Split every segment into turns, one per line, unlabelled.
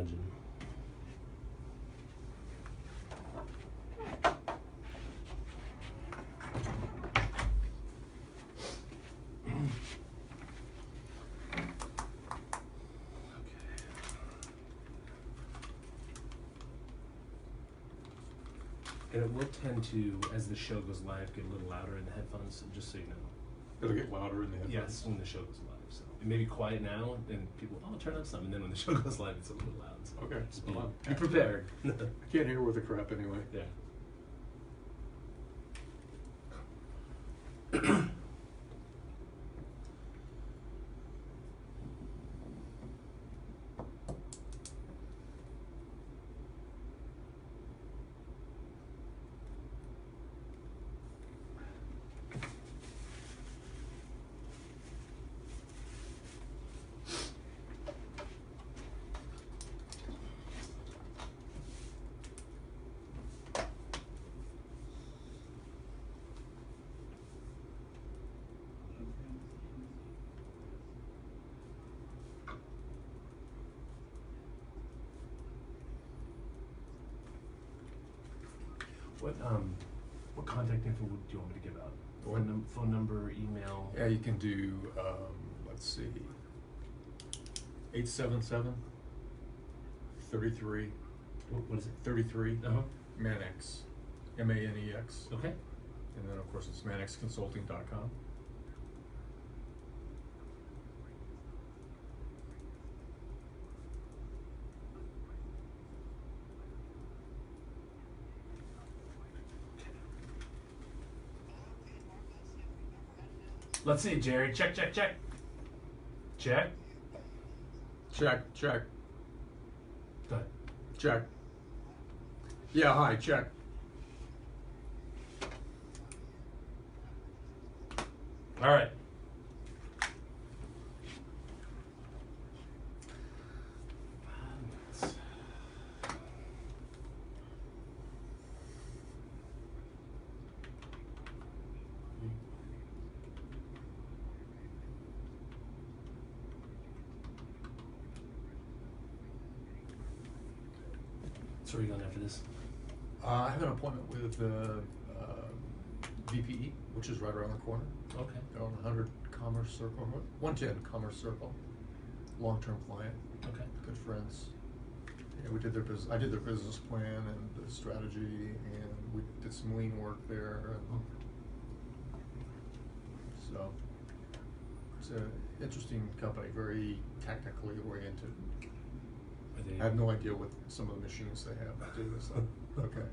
imagine. And it will tend to, as the show goes live, get a little louder in the headphones, just so you know.
It'll get louder in the headphones?
Yes, when the show goes live. So it may be quiet now, and people, oh, turn up something. And then when the show goes live, it's a little loud. So
Okay.
just be prepared.
I can't hear worth a crap anyway.
Yeah. What contact info do you want me to give out? Phone number, email?
Yeah, you can do, let's see, 877 33.
What is it?
33.
Uh-huh.
Manex. MANEX.
Okay.
And then, of course, it's manexconsulting.com.
Let's see, Jerry. Check. Check.
Check.
Go ahead.
Check. Yeah, hi, check.
All right. So where are you going after this?
I have an appointment with VPE, which is right around the corner.
Okay.
On 100 Commerce Circle, 110 Commerce Circle. Long-term client.
Okay.
Good friends. Yeah, we did their business. I did their business plan and the strategy, and we did some lean work there. And so it's an interesting company, very technically oriented. I have no idea what some of the machines they have to do this. Okay.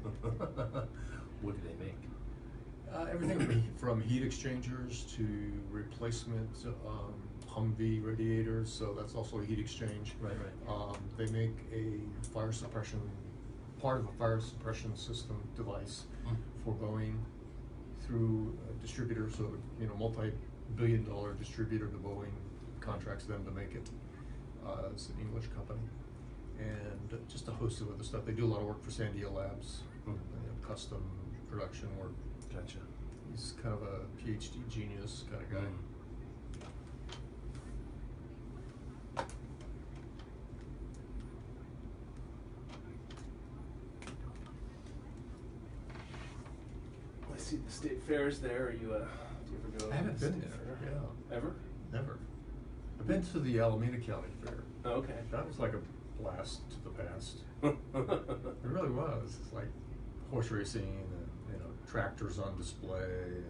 What do they make?
Everything from heat exchangers to replacement Humvee radiators, so that's also a heat exchange.
Right.
They make a fire suppression, part of a fire suppression system device for Boeing through a distributor, so multi-billion-dollar distributor to Boeing contracts them to make it. It's an English company. And just a host of other stuff. They do a lot of work for Sandia Labs, custom production work.
Gotcha.
He's kind of a PhD genius kind of guy.
I see the state fairs there. Are you, do you ever go?
I haven't been there.
Fair?
Yeah.
Ever?
Never. I've been to the Alameda County Fair.
Oh, okay.
That was like a blast to the past. It really was. It's like horse racing and tractors on display and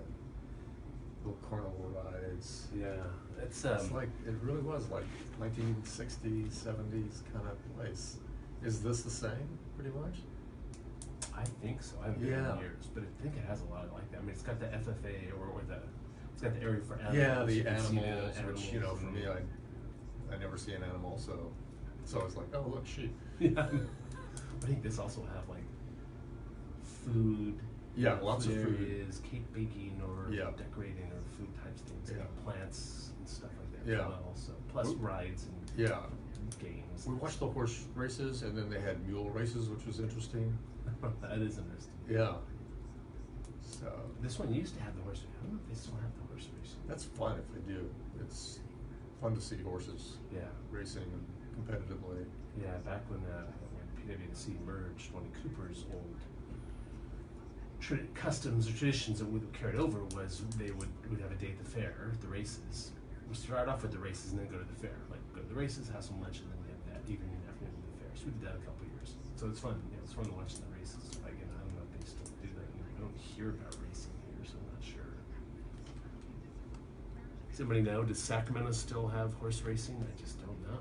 little carnival rides.
Yeah, it's
like it really was like 1960s, 70s kind of place. Is this the same, pretty much?
I think so. I haven't been in years, but I think it has a lot like that. I mean, it's got the FFA it's got the area for animals.
Yeah, the
you can see
animals,
the
which for me, I never see an animal, so it's always like, oh look, sheep.
Yeah. I think this also have like food.
Yeah, lots of food.
Areas, cake baking or decorating or food types things.
Yeah.
Like plants and stuff like that.
Yeah.
As well, so plus rides and games.
We watched the horse races, and then they had mule races, which was interesting.
That is interesting.
Yeah. So
this one used to have the horse race. I don't know if they still have the horse racing.
That's fun if they do. It's fun to see horses racing competitively.
Yeah, back when PwC merged, one of Cooper's old customs or traditions that would carried over was they would have a day at the fair, the races. We start off with the races and then go to the fair. Like go to the races, have some lunch, and then we have that evening and afternoon at the fair. So we did that a couple of years. So it's fun. You know, it's fun to watch the races. Again, I don't know if they still do that. I don't hear about racing here, so I'm not sure. Does anybody know? Does Sacramento still have horse racing? I just don't know.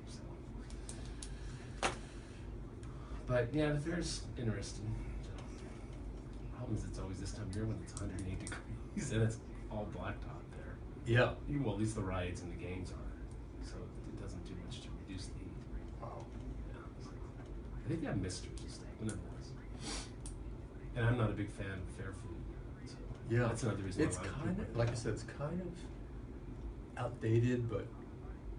So. But yeah, the fair's interesting. Problem is, it's always this time of year when it's 108 degrees and it's all blacktop there.
Yeah.
Well, at least the rides and the games are. So it doesn't do much to reduce the heat.
Wow.
Yeah. So I think they have misters and stuff, whatever it was. And I'm not a big fan of fair food. So
Yeah.
that's another reason
It's
why
kind of, like I said, it's kind of outdated, but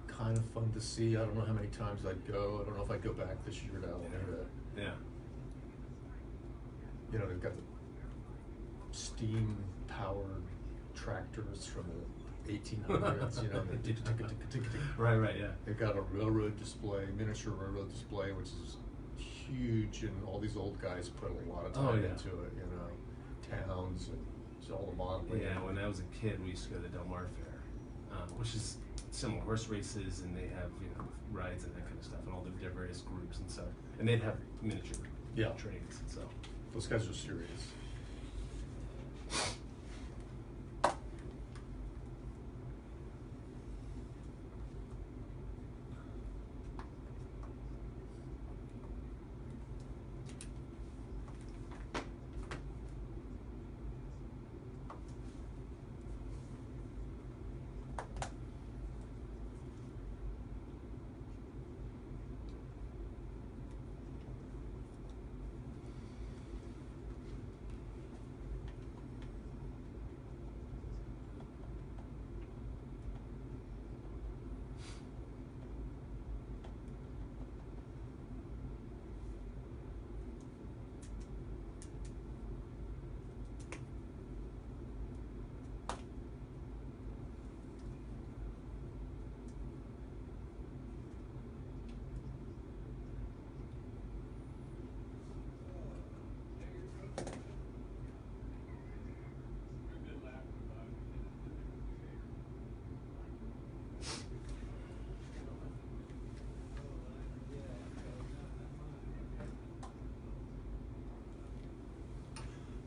kind of fun to see. I don't know how many times I'd go. I don't know if I'd go back this year to Alameda.
Yeah.
You know, they've got the steam-powered tractors from the 1800s, you know, they tick.
Right, yeah.
They've got a railroad display, miniature railroad display, which is huge, and all these old guys put a lot of time into it, you know, towns and just all the modeling.
Yeah, when I was a kid, we used to go to the Del Mar Fair, which is similar horse races, and they have, you know, rides and that kind of stuff, and all the various groups and stuff. And they'd have miniature trains, so.
Those guys are serious.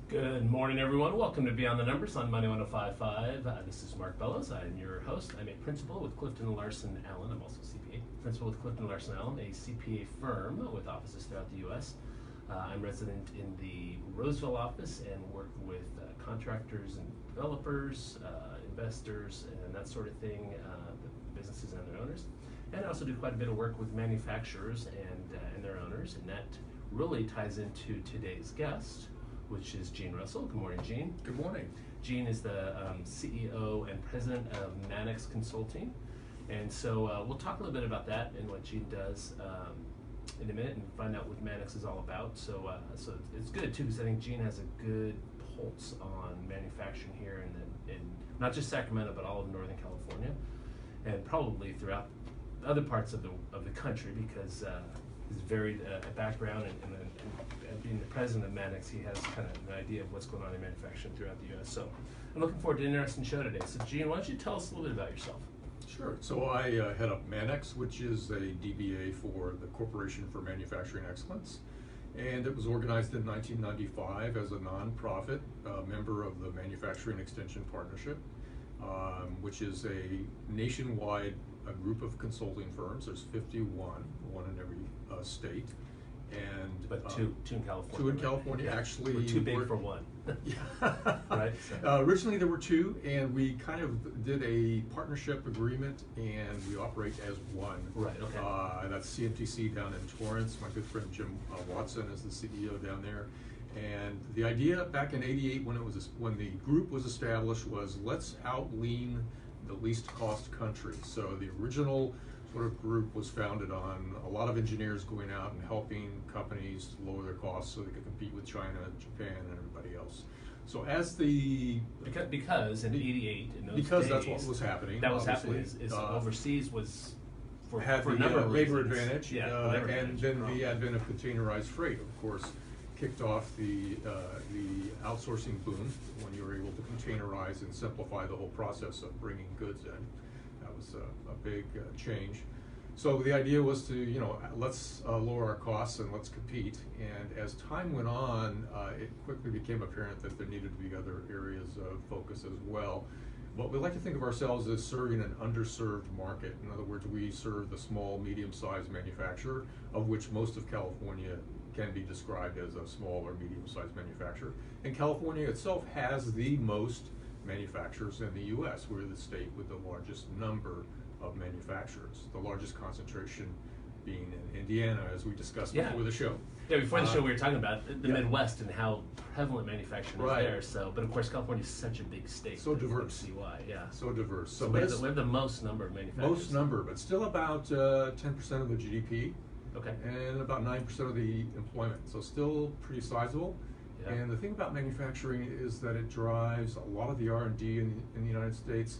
Good morning, everyone. Welcome to Beyond the Numbers on Money 105.5. This is Mark Bellows. I'm your host. I'm a principal with Clifton Larson Allen. I'm also CPA. Principal with Clifton Larson Allen, a CPA firm with offices throughout the U.S. I'm resident in the Roseville office and work with contractors and developers, investors, and that sort of thing, the businesses and their owners. And I also do quite a bit of work with manufacturers and their owners, and that really ties into today's guest, which is Gene Russell. Good morning, Gene.
Good morning.
Gene is the CEO and president of Manex Consulting. And so we'll talk a little bit about that and what Gene does in a minute and find out what Manex is all about. So it's good too, because I think Gene has a good pulse on manufacturing here in not just Sacramento, but all of Northern California, and probably throughout other parts of the country, because his varied background and being the president of Manex, he has kind of an idea of what's going on in manufacturing throughout the U.S. So I'm looking forward to an interesting show today. So Gene, why don't you tell us a little bit about yourself?
Sure. So I head up Manex, which is a DBA for the Corporation for Manufacturing Excellence. And it was organized in 1995 as a nonprofit, member of the Manufacturing Extension Partnership, which is a nationwide group of consulting firms. There's 51, one in every state.
But two in California.
Two in California,
yeah.
actually.
We're too big for one.
Yeah.
Right? So.
Originally there were two, and we kind of did a partnership agreement, and we operate as one.
Right, okay.
That's CMTC down in Torrance. My good friend Jim Watson is the CEO down there. And the idea back in '88 when the group was established was, let's out-lean the least cost country. So the original sort of group was founded on a lot of engineers going out and helping companies lower their costs so they could compete with China, Japan, and everybody else. So as the
because in '88 in those
because
days,
that's what was happening.
That was happening. Overseas was for a
the
number of
labor
reasons.
advantage,
Yeah, labor
and
advantage,
then
probably.
the advent of containerized freight, of course, kicked off the outsourcing boom when you were able to containerize and simplify the whole process of bringing goods in. That was a big change. So the idea was to, let's lower our costs and let's compete. And as time went on, it quickly became apparent that there needed to be other areas of focus as well. But we like to think of ourselves as serving an underserved market. In other words, we serve the small, medium-sized manufacturer, of which most of California can be described as a small or medium-sized manufacturer. And California itself has the most manufacturers in the U.S. We're the state with the largest number of manufacturers, the largest concentration being in Indiana, as we discussed before the show.
Yeah, before the show we were talking about the
yeah.
Midwest and how prevalent manufacturing
Right.
is there. So, but of course, California is such a big state.
So
that you can
diverse.
see why, yeah.
So diverse.
So
but
we have the most number of manufacturers.
most number, but still about 10% of the GDP.
Okay.
And about 9% of the employment. So still pretty sizable.
Yeah.
And the thing about manufacturing is that it drives a lot of the R&D in the United States.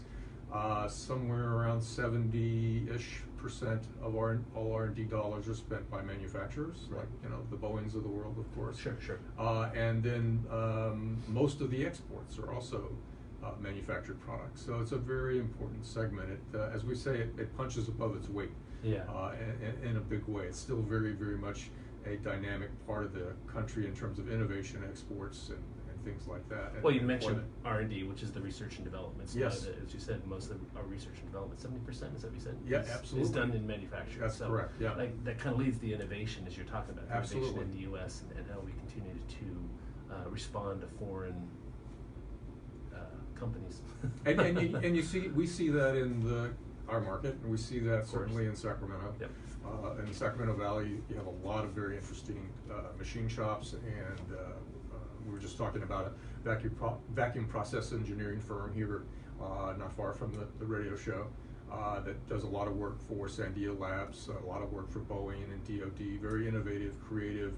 Somewhere around 70-ish% of all R&D dollars are spent by manufacturers,
Right.
like the Boeings of the world, of course.
Sure.
And then most of the exports are also manufactured products. So it's a very important segment. It, as we say, it punches above its weight.
Yeah.
In a big way. It's still very, very much a dynamic part of the country in terms of innovation, exports, and things like that.
Well, you mentioned R&D, which is the research and development. So
Yes.
as you said, most of our research and development, 70%, is that what you said?
Yeah,
is
absolutely.
done in manufacturing.
That's
so
correct, yeah.
Like, that kind of leads the innovation, as you're talking about, the innovation
Absolutely.
in the U.S. and how we continue to respond to foreign companies.
and we see that in our market, and we see that certainly in Sacramento.
Yep.
In the Sacramento Valley, you have a lot of very interesting machine shops, and we were just talking about a vacuum process engineering firm here, not far from the radio show, that does a lot of work for Sandia Labs, a lot of work for Boeing and DoD. Very innovative, creative,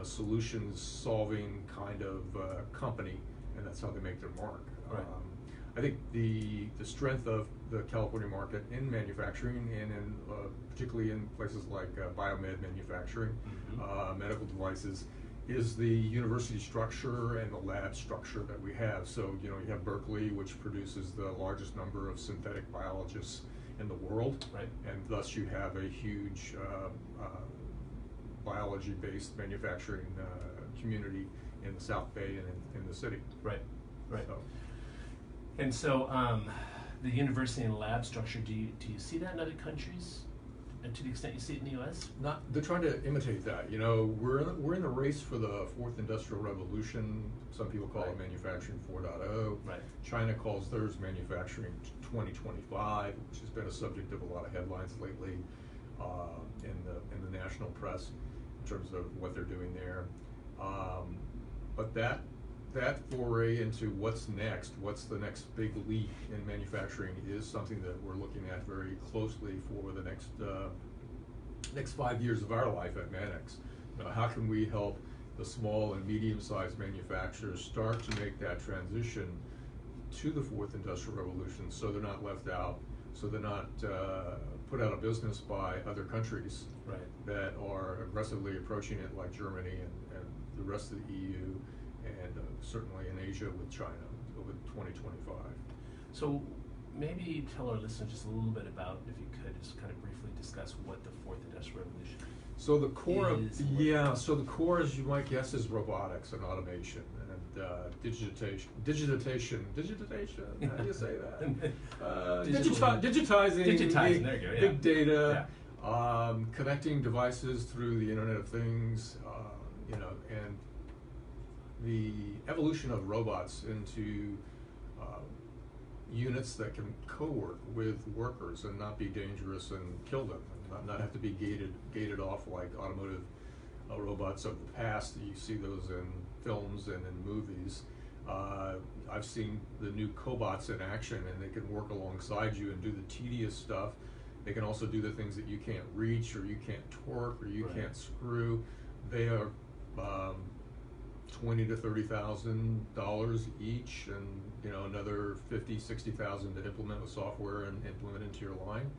solutions solving kind of company, and that's how they make their mark.
Right.
I think the strength of the California market in manufacturing and in particularly in places like biomed manufacturing, medical devices, is the university structure and the lab structure that we have. So you have Berkeley, which produces the largest number of synthetic biologists in the world,
Right.
and thus you have a huge biology-based manufacturing community in the South Bay and in the city.
Right.
So,
And so, the university and lab structure, do you see that in other countries? And to the extent you see it in the U.S.?
they're trying to imitate that. We're in the race for the fourth industrial revolution. Some people call it manufacturing 4.0.
Right.
China calls theirs manufacturing 2025, which has been a subject of a lot of headlines lately in the national press in terms of what they're doing there. But that foray into what's next, what's the next big leap in manufacturing, is something that we're looking at very closely for the next 5 years of our life at Manex. How can we help the small and medium-sized manufacturers start to make that transition to the fourth industrial revolution, so they're not left out, so they're not put out of business by other countries that are aggressively approaching it, like Germany and the rest of the EU, and certainly in Asia with China with 2025.
So maybe tell our listeners just a little bit about, if you could, just kind of briefly discuss what the fourth industrial revolution
So the core
is.
so the core, as you might guess, is robotics and automation and digitization. How do you say that? Digitizing
there you go, yeah.
big data, connecting devices through the Internet of Things, and the evolution of robots into units that can co-work with workers and not be dangerous and kill them, and not have to be gated off like automotive robots of the past. You see those in films and in movies. I've seen the new cobots in action, and they can work alongside you and do the tedious stuff. They can also do the things that you can't reach, or you can't torque, or you can't screw. They are $20,000 to $30,000 each, and another $50,000 to $60,000 to implement with software and implement into your line.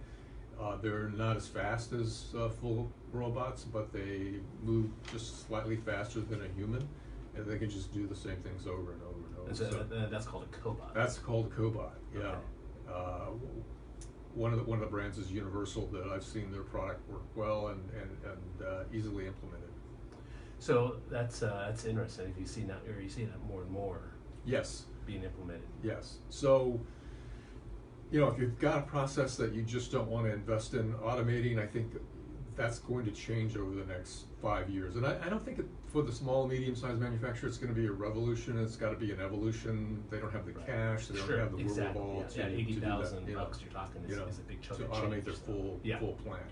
They're not as fast as full robots, but they move just slightly faster than a human, and they can just do the same things over and over and over.
And so that's called a cobot.
That's called a cobot. Yeah.
Okay.
One of the brands is Universal, that I've seen their product work well and easily implemented.
So that's interesting. If you see that, or you see that more and more.
Yes.
Being implemented.
Yes. So, if you've got a process that you just don't want to invest in automating, I think that's going to change over the next 5 years. And I don't think for the small, medium-sized manufacturer it's going to be a revolution. It's got to be an evolution. They don't have the cash. They don't have the wherewithal to
$80,000
do that.
you're talking is a big chunk
to
of
automate
change,
their full plant.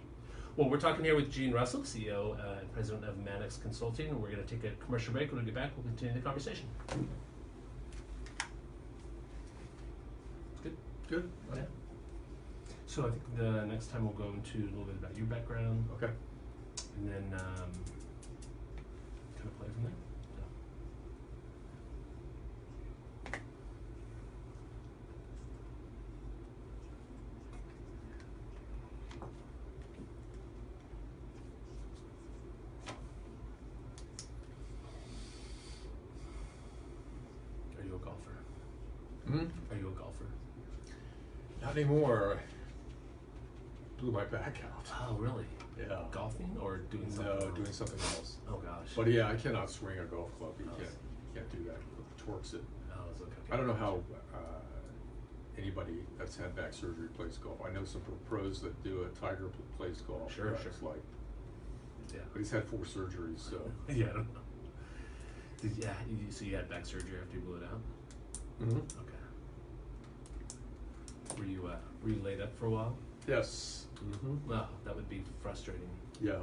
Well, we're talking here with Gene Russell, CEO and President of Manex Consulting. We're going to take a commercial break. When we get back, we'll continue the conversation. Good?
Good.
Yeah. So I think the next time we'll go into a little bit about your background.
Okay.
And then kind of play from there. Are you a golfer? Are you a golfer?
Not anymore. Blew my back out.
Oh, really?
Yeah.
Golfing or doing something
No,
else?
doing something else.
Oh, gosh.
But yeah, I cannot swing a golf club. You can't do that. It torques it.
Oh, it's okay.
I don't know how anybody that's had back surgery plays golf. I know some pros that do it. Tiger plays golf.
Sure.
It's like,
Yeah.
but he's had 4 surgeries, so.
Yeah, I don't know. So you had back surgery after you blew it out?
Mm-hmm.
Okay. Were you laid up for a while?
Yes. Mm-hmm.
Well, that would be frustrating.
Yeah.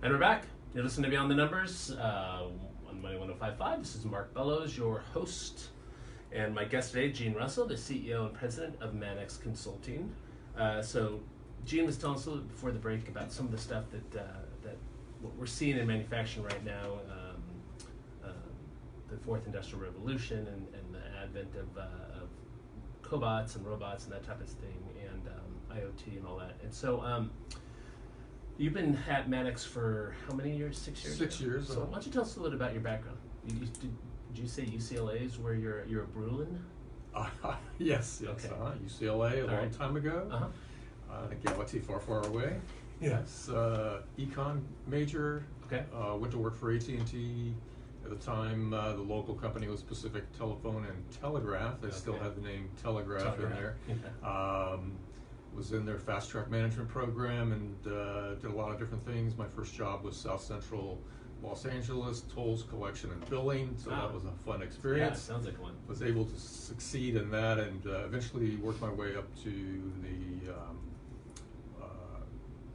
And we're back. You're listening to Beyond the Numbers on Money 1055. This is Mark Bellows, your host, and my guest today, Gene Russell, the CEO and President of Manex Consulting. So, Gene was telling us a little bit before the break about some of the stuff that what we're seeing in manufacturing right now, the fourth industrial revolution and the advent of cobots and robots and that type of thing, and IoT and all that. And so, you've been at Manex for how many years? 6 years?
6 years.
So why don't you tell us a little bit about your background? Did you say UCLA is where you're a Bruin?
Yes.
Okay.
UCLA a long
right.
time ago. A galaxy far, far away. Yes. Econ major.
Okay.
Went to work for AT&T. At the time, the local company was Pacific Telephone and Telegraph. They still had the name Telegraph in there.
Yeah.
Was in their fast track management program and did a lot of different things. My first job was South Central Los Angeles, tolls collection and billing, so that was a fun experience.
Yeah, sounds like one.
Was able to succeed in that and eventually worked my way up to the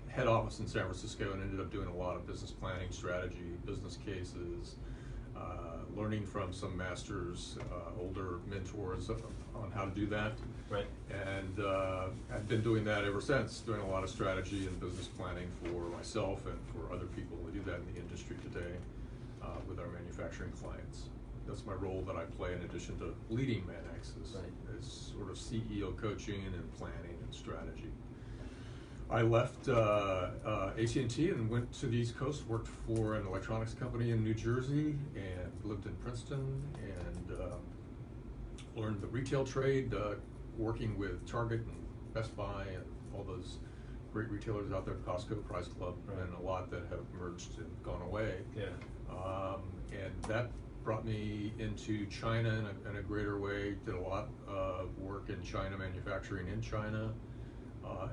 head office in San Francisco and ended up doing a lot of business planning, strategy, business cases, learning from some masters, older mentors on how to do that.
Right.
And I've been doing that ever since, doing a lot of strategy and business planning for myself and for other people who do that in the industry today with our manufacturing clients. That's my role that I play in addition to leading Manex is sort of CEO coaching and planning and strategy. I left AT&T and went to the East Coast, worked for an electronics company in New Jersey and lived in Princeton and learned the retail trade, working with Target and Best Buy and all those great retailers out there, Costco, Price Club, and a lot that have merged and gone away.
Yeah.
And that brought me into China in a greater way, did a lot of work in China, manufacturing in China,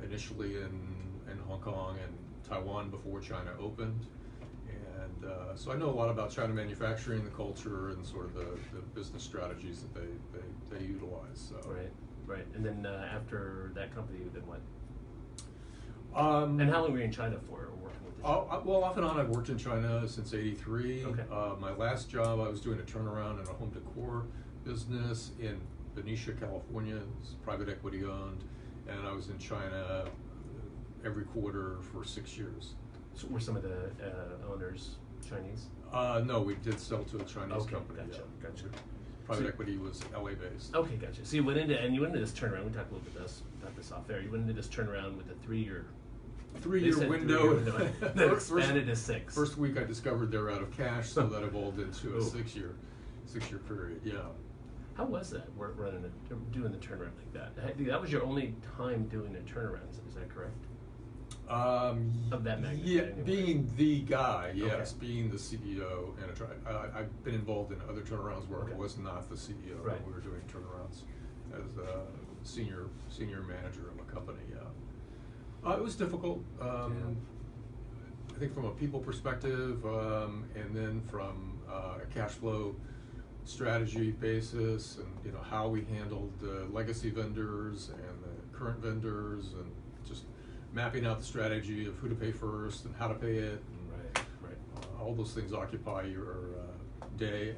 initially in Hong Kong and Taiwan before China opened. And so I know a lot about China manufacturing, the culture, and sort of the business strategies that they utilize. So.
Right. And then after that company, then what? And how long were you in China for, or working with the China?
Well, off and on, I've worked in China since '83.
Okay.
My last job, I was doing a turnaround in a home decor business in Benicia, California. It's private equity owned, and I was in China every quarter for 6 years.
So were some of the owners Chinese?
No, we did sell to a Chinese company.
Gotcha,
Yeah.
gotcha.
Private
So-
equity was LA based.
Okay, gotcha. So you went into this turnaround. We talked a little bit about this off there. You went into this turnaround with a 3-year.
Three-year window.
That expanded to 6.
First week I discovered they were out of cash, so that evolved into a
Oh.
6-year period. Yeah.
How was that doing the turnaround like that? That was your only time doing a turnaround. Is that correct? Of that magnitude,
Yeah,
anyway.
being the guy, yes,
Okay.
being the CEO, and I've been involved in other turnarounds where
Okay.
I was not the CEO.
Right.
We were doing turnarounds as a senior manager of a company. Yeah, it was difficult. I think from a people perspective, and then from a cash flow strategy basis, and how we handled the legacy vendors and the current vendors, and just mapping out the strategy of who to pay first and how to pay it. And,
Right.
all those things occupy your day.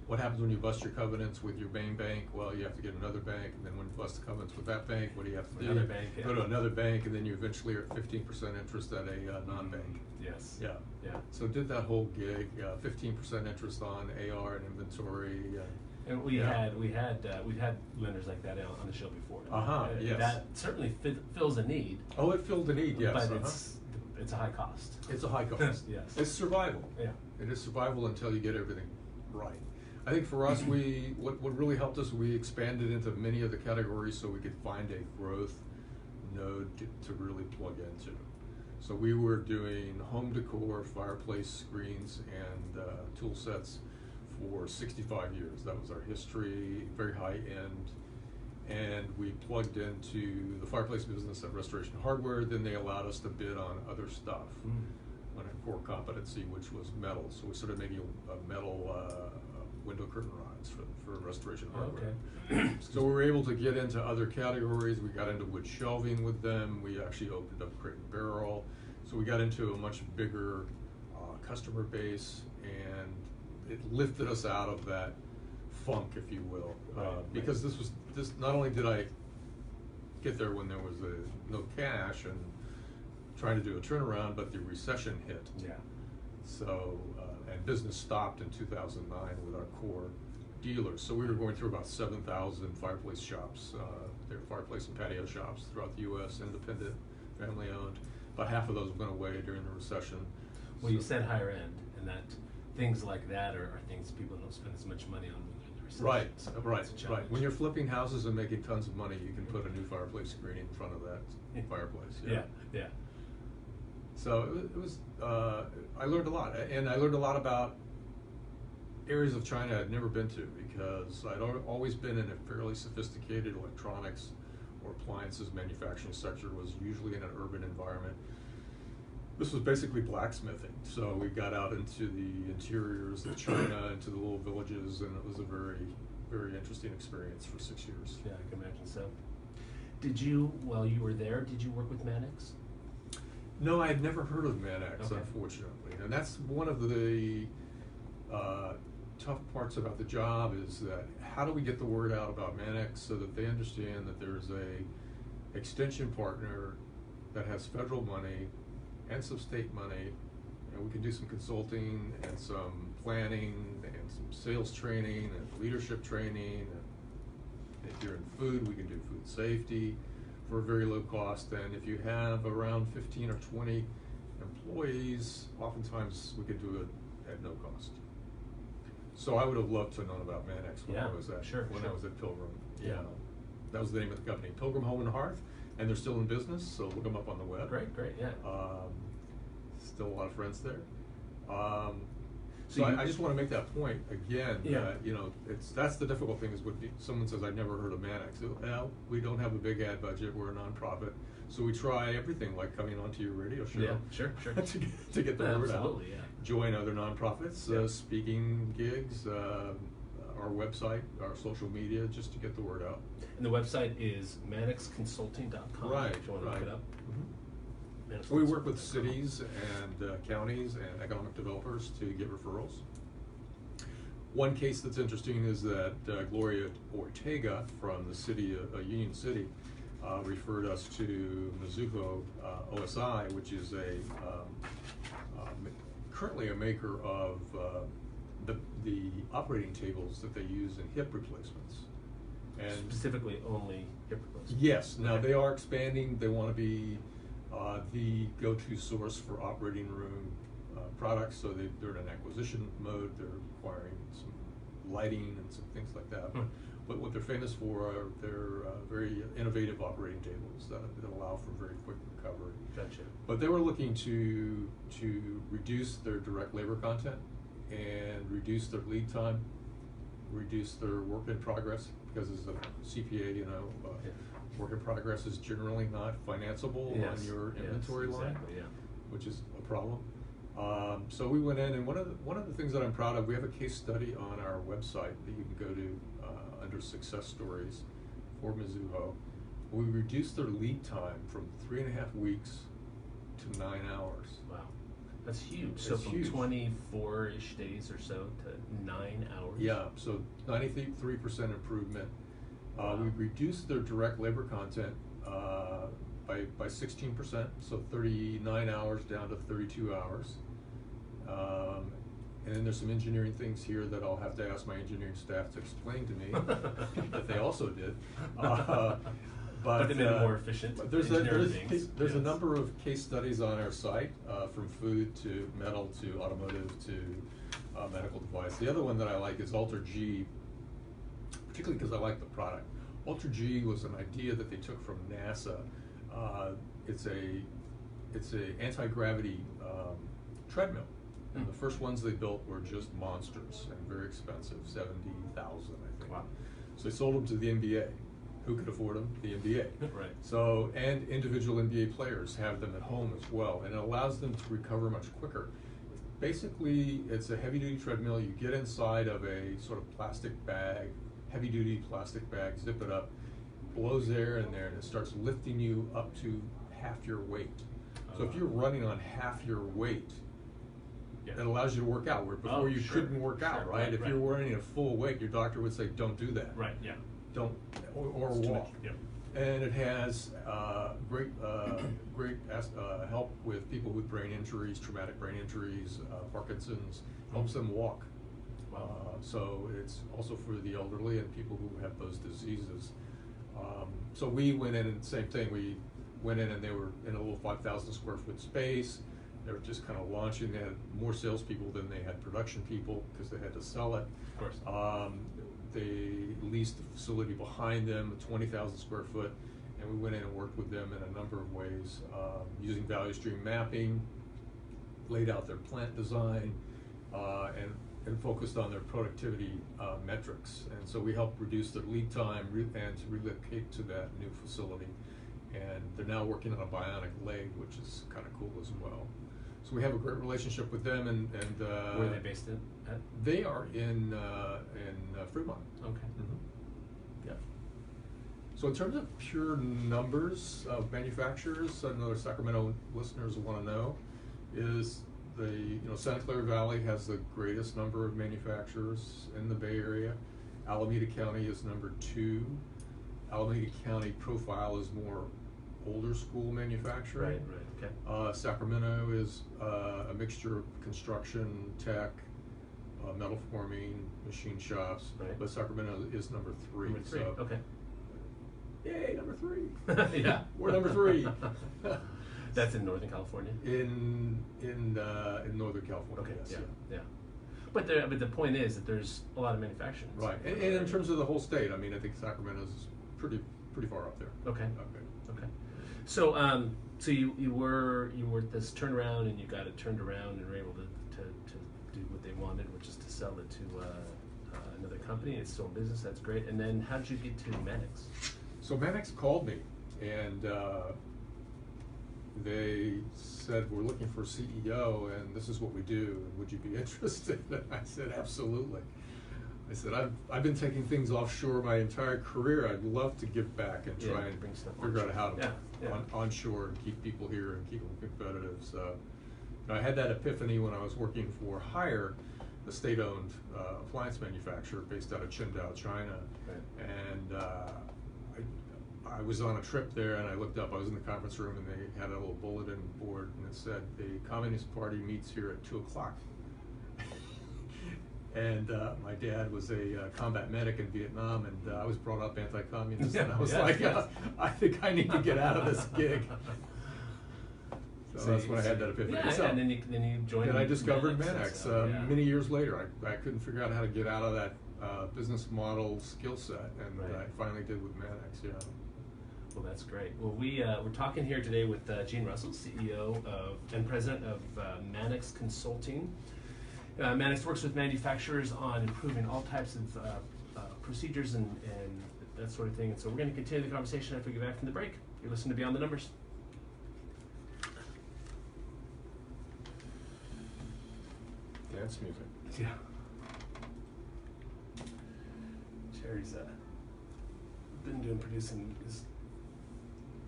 What happens when you bust your covenants with your main bank? Well, you have to get another bank, and then when you bust the covenants with that bank, what do you have to do?
Another bank, yeah.
Go to another bank, and then you eventually are at 15% interest at a non-bank.
Yes.
Yeah.
Yeah.
So did that whole gig, 15% interest on AR and inventory.
And we've had lenders like that on the show before.
Yes.
That certainly fills a need.
Oh, it filled the need, yes.
But it's a high cost.
It's a high cost.
Yes.
It's survival.
Yeah.
It is survival until you get everything right. I think for us, what really helped us, we expanded into many of the categories so we could find a growth node to really plug into. So we were doing home decor, fireplace screens, and tool sets for 65 years. That was our history, very high end. And we plugged into the fireplace business at Restoration Hardware. Then they allowed us to bid on other stuff, on a core competency, which was metal. So we started making a metal window curtain rods for Restoration Hardware.
Okay.
So we were able to get into other categories. We got into wood shelving with them. We actually opened up Crate and Barrel. So we got into a much bigger customer base, and it lifted us out of that funk, if you will, because this not only did I get there when there was no cash and trying to do a turnaround, but the recession hit.
Yeah.
So and business stopped in 2009 with our core dealers. So we were going through about 7,000 fireplace shops. They're fireplace and patio shops throughout the U.S., independent, family owned. About half of those went away during the recession.
Well, you said higher end, and that things like that are things people don't spend as much money on when they're in the recession.
Right,
So
right,
it's a
right.
challenge.
When you're flipping houses and making tons of money, you can put a new fireplace screen in front of that fireplace.
Yeah.
So it was, I learned a lot, and I learned a lot about areas of China I'd never been to, because I'd always been in a fairly sophisticated electronics or appliances manufacturing sector, was usually in an urban environment. This was basically blacksmithing, so we got out into the interiors of China, into the little villages, and it was a very, very interesting experience for 6 years.
Yeah, I can imagine so. While you were there, did you work with Manex?
No, I had never heard of Manex,
Okay.
unfortunately, and that's one of the tough parts about the job, is that how do we get the word out about Manex so that they understand that there's a extension partner that has federal money and some state money, and we can do some consulting and some planning and some sales training and leadership training, and if you're in food, we can do food safety for a very low cost, and if you have around 15 or 20 employees, oftentimes we could do it at no cost. So I would have loved to have known about Manex when I was at Pilgrim.
Yeah.
That was the name of the company, Pilgrim Home and Hearth, and they're still in business, so look them up on the web.
Great, yeah.
Still a lot of friends there.
So
I just want to make that point again.
Yeah.
That's the difficult thing, is when someone says, "I've never heard of Manex." Well, we don't have a big ad budget. We're a nonprofit, so we try everything, like coming onto your radio show.
Yeah, sure.
to get the word out.
Absolutely, yeah.
Join other nonprofits,
Yeah.
speaking gigs, our website, our social media, just to get the word out.
And the website is manexconsulting.com.
Right,
If you want to
right.
look it up.
Mhm.
Manex
We work with
Consulting.
cities and counties and economic developers to get referrals. One case that's interesting is that Gloria Ortega from the city of Union City referred us to Mizuho OSI, which is currently a maker of the operating tables that they use in hip replacements. And
Specifically only hip replacement.
yes, now
Okay.
they are expanding. They want to be the go-to source for operating room products, so they're in an acquisition mode. They're acquiring some lighting and some things like that.
Hmm.
But what they're famous for are their very innovative operating tables that allow for very quick recovery.
Gotcha.
But they were looking to reduce their direct labor content and reduce their lead time, reduce their work in progress, because as a CPA,
Yeah.
work in progress is generally not financeable
Yes,
on your
yes,
inventory line,
exactly, yeah.
which is a problem. So we went in, and one of the things that I'm proud of, we have a case study on our website that you can go to under success stories for Mizuho. We reduced their lead time from 3.5 weeks to 9 hours.
Wow. That's huge. So
It's
from
huge.
24-ish days or so to 9 hours.
Yeah, so 93% improvement.
Wow.
We reduced their direct labor content by 16%, so 39 hours down to 32 hours. And then there's some engineering things here that I'll have to ask my engineering staff to explain to me that they also did.
But they made it more efficient.
But there's
engineering things.
a
Yes.
number of case studies on our site, from food to metal to automotive to medical device. The other one that I like is Alter G, particularly because I like the product. Alter G was an idea that they took from NASA. It's a anti-gravity treadmill. And the first ones they built were just monsters and very expensive, $70,000, I think.
Wow.
So they sold them to the NBA. Who could afford them? The NBA.
Right.
So, and individual NBA players have them at home as well, and it allows them to recover much quicker. Basically, it's a heavy-duty treadmill. You get inside of a sort of plastic bag, heavy-duty plastic bag, zip it up, blows air in there, and it starts lifting you up to half your weight. So if you're running on half your weight,
Yeah.
it allows you to work out, where before you
sure,
couldn't work out,
sure,
right?
right,
If
right.
you're running at full weight, your doctor would say, don't do that.
Right, yeah.
Don't, or
It's too
walk.
much, yeah.
And it has great help with people with brain injuries, traumatic brain injuries, Parkinson's, helps them walk.
Wow.
So it's also for the elderly and people who have those diseases. So we went in and same thing, we went in and they were in a little 5,000 square foot space. They were just kind of launching. They had more salespeople than they had production people because they had to sell it.
Of course.
They leased the facility behind them, 20,000 square foot, and we went in and worked with them in a number of ways, using value stream mapping, laid out their plant design, and focused on their productivity metrics. And so we helped reduce their lead time and to relocate to that new facility. And they're now working on a bionic leg, which is kind of cool as well. So we have a great relationship with them, and
Where are they based in? At?
they are in Fremont.
Okay.
Yeah. So in terms of pure numbers of manufacturers, another Sacramento listeners want to know is Santa Clara Valley has the greatest number of manufacturers in the Bay Area. Alameda County is number 2. Alameda County profile is more older school manufacturing.
Right, okay.
Sacramento is a mixture of construction, tech, metal forming, machine shops,
Right.
but Sacramento is number 3.
Number 3,
So,
okay.
yay, number 3.
Yeah.
We're number 3.
That's in Northern California?
in Northern California.
Okay,
Yes,
yeah. But the point is that there's a lot of manufacturing.
Right, and in terms of the whole state, I mean, I think Sacramento's pretty far up there.
Okay. So so you were at this turnaround, and you got it turned around and were able to do what they wanted, which is to sell it to another company. It's still in business. That's great. And then how did you get to Manex?
So Manex called me, and they said, we're looking for a CEO, and this is what we do, and would you be interested? And I said, absolutely. I said, I've been taking things offshore my entire career. I'd love to give back and try and
bring stuff
figure out how to
yeah.
onshore and keep people here and keep them competitive. So, I had that epiphany when I was working for Haier, a state-owned appliance manufacturer based out of Qingdao, China.
Right.
And I was on a trip there, and I looked up. I was in the conference room, and they had a little bulletin board, and it said, "The Communist Party meets here at 2:00." And my dad was a combat medic in Vietnam, and I was brought up anti-communist, and I was I think I need to get out of this gig. So that's when I had that epiphany.
Yeah,
so,
and then you joined.
Then I discovered Manex
so,
many years later. I couldn't figure out how to get out of that business model skill set, and
Right.
I finally did with Manex. Yeah.
Well, that's great. Well, we're talking here today with Gene Russell, CEO and President of Manex Consulting. Manex works with manufacturers on improving all types of procedures and that sort of thing. And so we're going to continue the conversation after we get back from the break. You're listening to Beyond the Numbers.
Dance music.
Yeah. Jerry's been doing producing this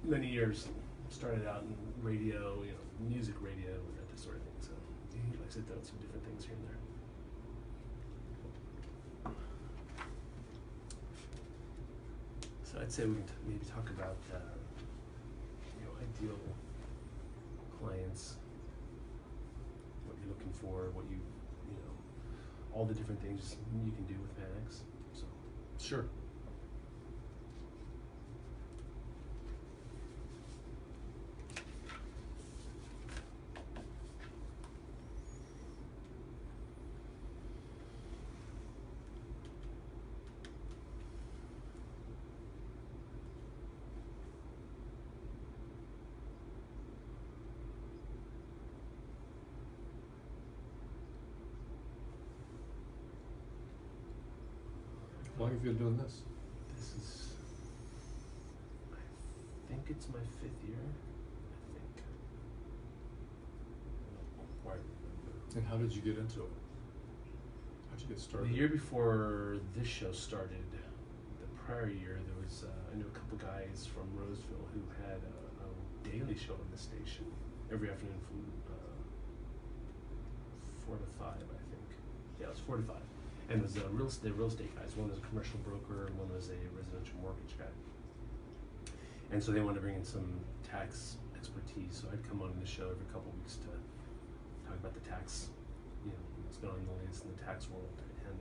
many years. Started out in radio, music radio, and that sort of thing. So he likes to do some different things here and there. So I'd say we can maybe talk about ideal clients, what you're looking for, what all the different things you can do with Manex. So
Sure. How long have you been doing this?
this is, I think it's my 5th year. I think.
Right. And how did you get into it? How'd you get started?
The year before this show started, the prior year, there was I knew a couple guys from Roseville who had a daily show on the station every afternoon from 4 to 5, I think. Yeah, it was 4 to 5. And it was real estate guys. One was a commercial broker, and one was a residential mortgage guy. And so they wanted to bring in some tax expertise. So I'd come on the show every couple of weeks to talk about the tax, what's going on in the latest in the tax world. And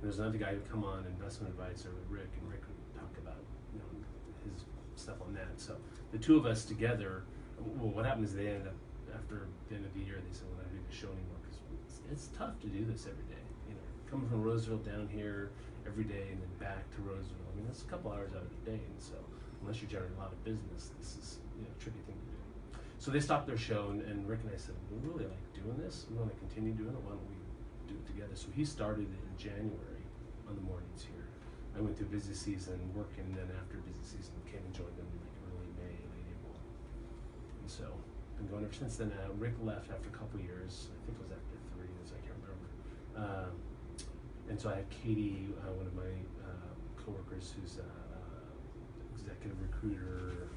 there's another guy who'd come on, investment advisor with Rick, and Rick would talk about his stuff on that. So the two of us together. Well, what happened is they ended up after the end of the year. They said, "We're not doing the show anymore because it's tough to do this every day." Coming from Roseville down here every day and then back to Roseville. I mean, that's a couple hours out of the day, and so unless you're generating a lot of business, this is a tricky thing to do. So they stopped their show, and Rick and I said, "We really like doing this. We want to continue doing it. Why don't we do it together?" So he started it in January on the mornings here. I went through busy season working, and then after busy season came and joined them like early May, late April. And so been going ever since then. Rick left after a couple years. I think it was after 3 years. I can't remember. And so I had Katie, one of my coworkers, who's executive recruiter,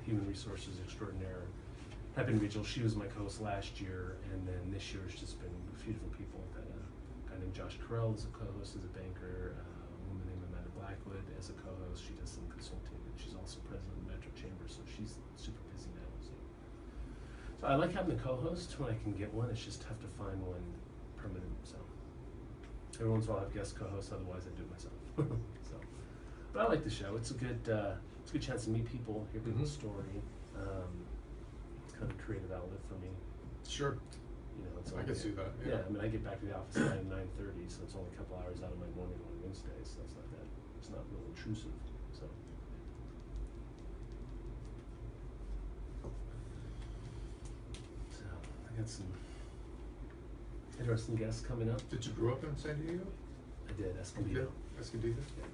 human resources extraordinaire type individual. She was my co-host last year, and then this year it's just been a few different people. I've had a guy named Josh Carell as a co-host, as a banker, a woman named Amanda Blackwood as a co-host. She does some consulting, and she's also president of the Metro Chamber, so she's super busy now. So I like having a co-host when I can get one. It's just tough to find one permanent. So every once in a while I have guest co-hosts, otherwise I do it myself. So, but I like the show. It's a good chance to meet people, hear people's story. It's kind of a creative outlet for me.
Sure.
It's
I can see that.
Yeah, I mean, I get back to the office at 9:30, so it's only a couple hours out of my morning on Wednesday, so it's not that. It's not real intrusive. So. I got some interesting guests coming up.
Did you grow up in San Diego?
I did, Escondido.
Escondido?
Yeah.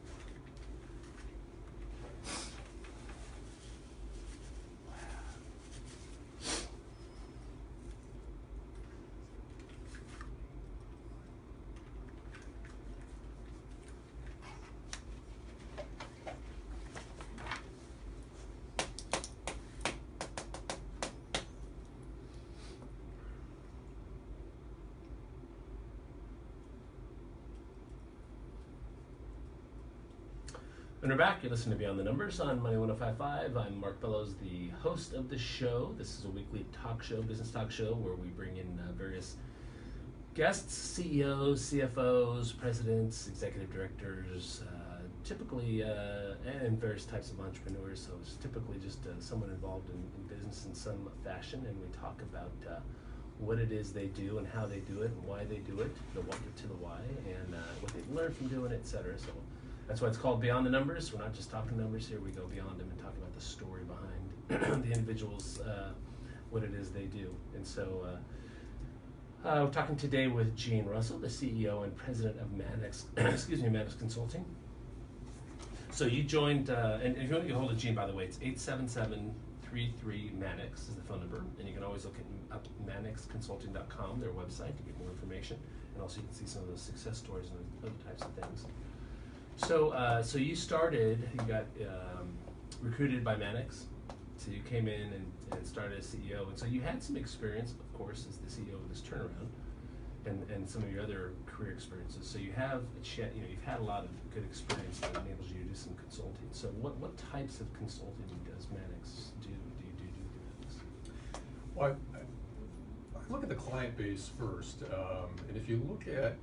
And we're back. You're listening to Beyond the Numbers on Money 105.5. I'm Mark Bellows, the host of the show. This is a weekly talk show, business talk show, where we bring in various guests, CEOs, CFOs, presidents, executive directors, typically, and various types of entrepreneurs. So it's typically just someone involved in business in some fashion, and we talk about what it is they do and how they do it and why they do it, the what to the why, and what they've learned from doing it, et cetera. So that's why it's called Beyond the Numbers. We're not just talking numbers here. We go beyond them and talk about the story behind the individuals, what it is they do. And so we're talking today with Gene Russell, the CEO and president of Manex, Manex Consulting. So you joined, and if you want to get a hold of Gene, by the way, it's 877-33-MANEX is the phone number. And you can always look up manexconsulting.com, their website, to get more information. And also you can see some of those success stories and other types of things. So you started, you got recruited by Manex, so you came in and started as CEO, and so you had some experience, of course, as the CEO of this turnaround, and some of your other career experiences. So you have you've had a lot of good experience that enables you to do some consulting. So what types of consulting does Manex do? Do you do Manex?
Well, I look at the client base first, and if you look at